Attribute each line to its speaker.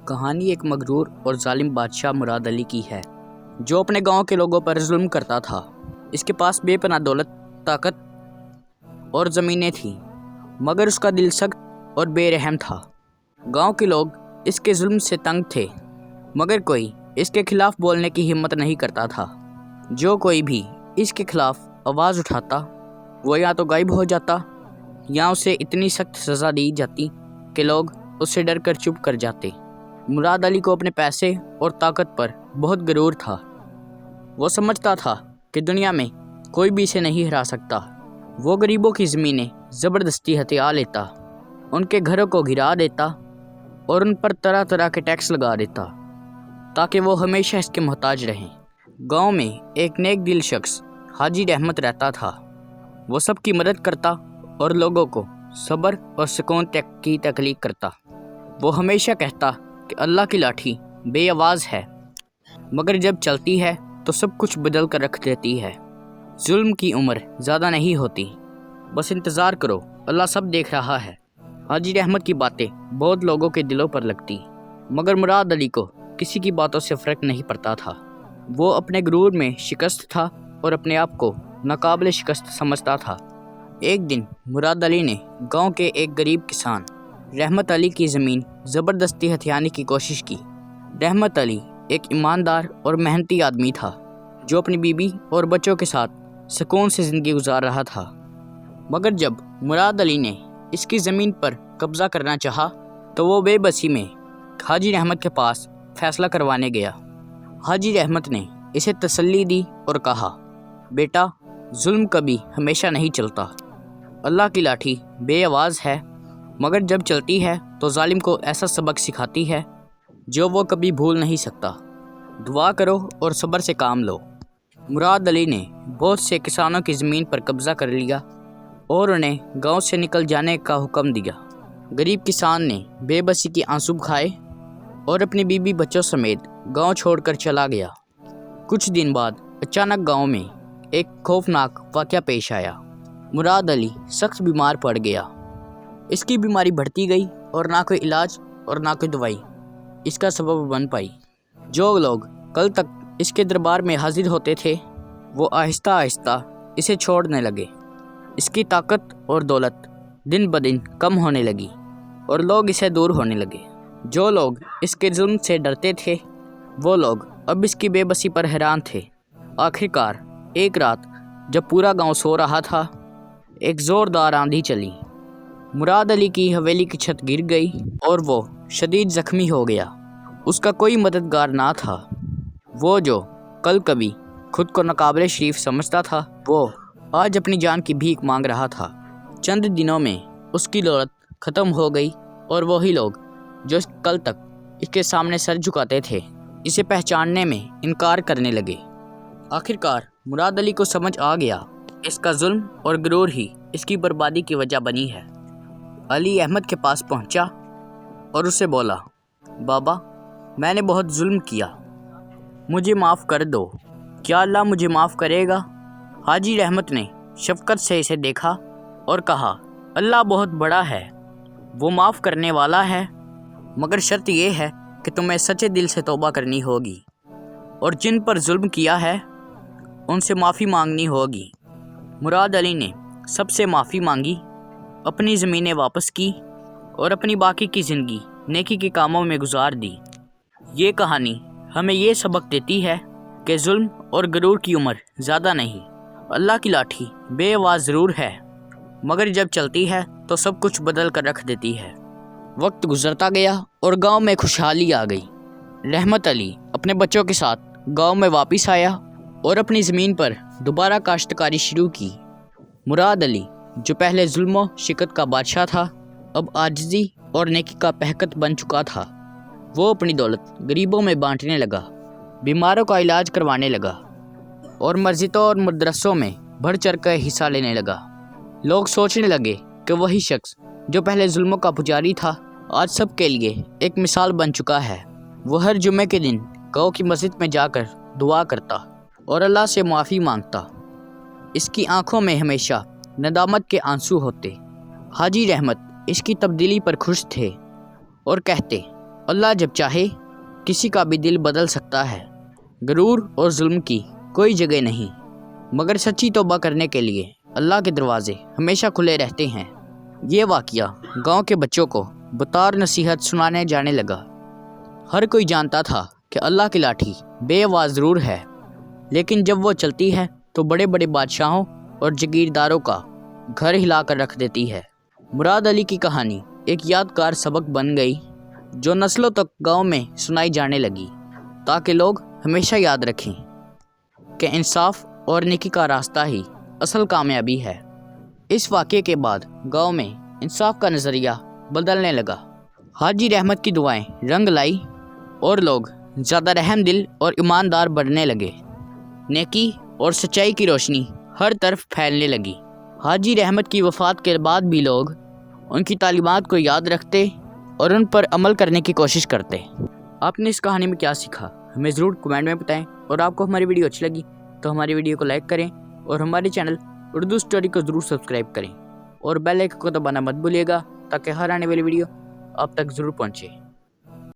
Speaker 1: کہانی ایک مغرور اور ظالم بادشاہ مراد علی کی ہے جو اپنے گاؤں کے لوگوں پر ظلم کرتا تھا۔ اس کے پاس بے پناہ دولت، طاقت اور زمینیں تھیں، مگر اس کا دل سخت اور بے رحم تھا۔ گاؤں کے لوگ اس کے ظلم سے تنگ تھے، مگر کوئی اس کے خلاف بولنے کی ہمت نہیں کرتا تھا۔ جو کوئی بھی اس کے خلاف آواز اٹھاتا وہ یا تو غائب ہو جاتا یا اسے اتنی سخت سزا دی جاتی کہ لوگ اس سے ڈر کر چپ کر جاتے۔ مراد علی کو اپنے پیسے اور طاقت پر بہت غرور تھا۔ وہ سمجھتا تھا کہ دنیا میں کوئی بھی اسے نہیں ہرا سکتا۔ وہ غریبوں کی زمینیں زبردستی ہتھیا لیتا، ان کے گھروں کو گرا دیتا اور ان پر طرح طرح کے ٹیکس لگا دیتا تاکہ وہ ہمیشہ اس کے محتاج رہیں۔ گاؤں میں ایک نیک دل شخص حاجی رحمت رہتا تھا۔ وہ سب کی مدد کرتا اور لوگوں کو صبر اور سکون تک کی تخلیق کرتا۔ وہ ہمیشہ کہتا کہ اللہ کی لاٹھی بے آواز ہے، مگر جب چلتی ہے تو سب کچھ بدل کر رکھ دیتی ہے۔ ظلم کی عمر زیادہ نہیں ہوتی، بس انتظار کرو، اللہ سب دیکھ رہا ہے۔ حاجی رحمت کی باتیں بہت لوگوں کے دلوں پر لگتی، مگر مراد علی کو کسی کی باتوں سے فرق نہیں پڑتا تھا۔ وہ اپنے غرور میں شکست تھا اور اپنے آپ کو ناقابل شکست سمجھتا تھا۔ ایک دن مراد علی نے گاؤں کے ایک غریب کسان رحمت علی کی زمین زبردستی ہتھیانے کی کوشش کی۔ رحمت علی ایک ایماندار اور محنتی آدمی تھا جو اپنی بیوی اور بچوں کے ساتھ سکون سے زندگی گزار رہا تھا، مگر جب مراد علی نے اس کی زمین پر قبضہ کرنا چاہا تو وہ بے بسی میں حاجی رحمت کے پاس فیصلہ کروانے گیا۔ حاجی رحمت نے اسے تسلی دی اور کہا، بیٹا، ظلم کبھی ہمیشہ نہیں چلتا۔ اللہ کی لاٹھی بے آواز ہے، مگر جب چلتی ہے تو ظالم کو ایسا سبق سکھاتی ہے جو وہ کبھی بھول نہیں سکتا۔ دعا کرو اور صبر سے کام لو۔ مراد علی نے بہت سے کسانوں کی زمین پر قبضہ کر لیا اور انہیں گاؤں سے نکل جانے کا حکم دیا۔ غریب کسان نے بے بسی کی آنسو کھائے اور اپنی بیوی بچوں سمیت گاؤں چھوڑ کر چلا گیا۔ کچھ دن بعد اچانک گاؤں میں ایک خوفناک واقعہ پیش آیا۔ مراد علی سخت بیمار پڑ گیا۔ اس کی بیماری بڑھتی گئی اور نہ کوئی علاج اور نہ کوئی دوائی اس کا سبب بن پائی۔ جو لوگ کل تک اس کے دربار میں حاضر ہوتے تھے وہ آہستہ آہستہ اسے چھوڑنے لگے۔ اس کی طاقت اور دولت دن بدن کم ہونے لگی اور لوگ اسے دور ہونے لگے۔ جو لوگ اس کے ظلم سے ڈرتے تھے وہ لوگ اب اس کی بے بسی پر حیران تھے۔ آخرکار ایک رات جب پورا گاؤں سو رہا تھا، ایک زوردار آندھی چلی۔ مراد علی کی حویلی کی چھت گر گئی اور وہ شدید زخمی ہو گیا۔ اس کا کوئی مددگار نہ تھا۔ وہ جو کل کبھی خود کو ناقابل شریف سمجھتا تھا وہ آج اپنی جان کی بھیک مانگ رہا تھا۔ چند دنوں میں اس کی دولت ختم ہو گئی اور وہی لوگ جو کل تک اس کے سامنے سر جھکاتے تھے اسے پہچاننے میں انکار کرنے لگے۔ آخرکار مراد علی کو سمجھ آ گیا اس کا ظلم اور غرور ہی اس کی بربادی کی وجہ بنی ہے۔ علی احمد کے پاس پہنچا اور اسے بولا، بابا، میں نے بہت ظلم کیا، مجھے معاف کر دو۔ کیا اللہ مجھے معاف کرے گا؟ حاجی رحمت نے شفقت سے اسے دیکھا اور کہا، اللہ بہت بڑا ہے، وہ معاف کرنے والا ہے، مگر شرط یہ ہے کہ تمہیں سچے دل سے توبہ کرنی ہوگی اور جن پر ظلم کیا ہے ان سے معافی مانگنی ہوگی۔ مراد علی نے سب سے معافی مانگی، اپنی زمینیں واپس کی اور اپنی باقی کی زندگی نیکی کے کاموں میں گزار دی۔ یہ کہانی ہمیں یہ سبق دیتی ہے کہ ظلم اور غرور کی عمر زیادہ نہیں۔ اللہ کی لاٹھی بے آواز ضرور ہے، مگر جب چلتی ہے تو سب کچھ بدل کر رکھ دیتی ہے۔ وقت گزرتا گیا اور گاؤں میں خوشحالی آ گئی۔ رحمت علی اپنے بچوں کے ساتھ گاؤں میں واپس آیا اور اپنی زمین پر دوبارہ کاشتکاری شروع کی۔ مراد علی جو پہلے ظلم و شکست کا بادشاہ تھا اب عاجزی اور نیکی کا پہکت بن چکا تھا۔ وہ اپنی دولت غریبوں میں بانٹنے لگا، بیماروں کا علاج کروانے لگا اور مسجدوں اور مدرسوں میں بڑھ چڑھ کر حصہ لینے لگا۔ لوگ سوچنے لگے کہ وہی شخص جو پہلے ظلموں کا پجاری تھا آج سب کے لیے ایک مثال بن چکا ہے۔ وہ ہر جمعے کے دن گاؤں کی مسجد میں جا کر دعا کرتا اور اللہ سے معافی مانگتا۔ اس کی آنکھوں میں ہمیشہ ندامت کے آنسو ہوتے۔ حاجی رحمت اس کی تبدیلی پر خوش تھے اور کہتے، اللہ جب چاہے کسی کا بھی دل بدل سکتا ہے۔ غرور اور ظلم کی کوئی جگہ نہیں، مگر سچی توبہ کرنے کے لیے اللہ کے دروازے ہمیشہ کھلے رہتے ہیں۔ یہ واقعہ گاؤں کے بچوں کو بطور نصیحت سنانے جانے لگا۔ ہر کوئی جانتا تھا کہ اللہ کی لاٹھی بے آواز ضرور ہے، لیکن جب وہ چلتی ہے تو بڑے بڑے بادشاہوں اور جگیرداروں کا گھر ہلا کر رکھ دیتی ہے۔ مراد علی کی کہانی ایک یادگار سبق بن گئی جو نسلوں تک گاؤں میں سنائی جانے لگی، تاکہ لوگ ہمیشہ یاد رکھیں کہ انصاف اور نیکی کا راستہ ہی اصل کامیابی ہے۔ اس واقعے کے بعد گاؤں میں انصاف کا نظریہ بدلنے لگا۔ حاجی رحمت کی دعائیں رنگ لائی اور لوگ زیادہ رحم دل اور ایماندار بننے لگے۔ نیکی اور سچائی کی روشنی ہر طرف پھیلنے لگی۔ حاجی رحمت کی وفات کے بعد بھی لوگ ان کی تعلیمات کو یاد رکھتے اور ان پر عمل کرنے کی کوشش کرتے۔ آپ نے اس کہانی میں کیا سیکھا ہمیں ضرور کمنٹ میں بتائیں، اور آپ کو ہماری ویڈیو اچھی لگی تو ہماری ویڈیو کو لائک کریں اور ہمارے چینل اردو اسٹوری کو ضرور سبسکرائب کریں، اور بیل آئکن کو دبانا مت بھولیے گا تاکہ ہر آنے والی ویڈیو آپ تک ضرور پہنچے۔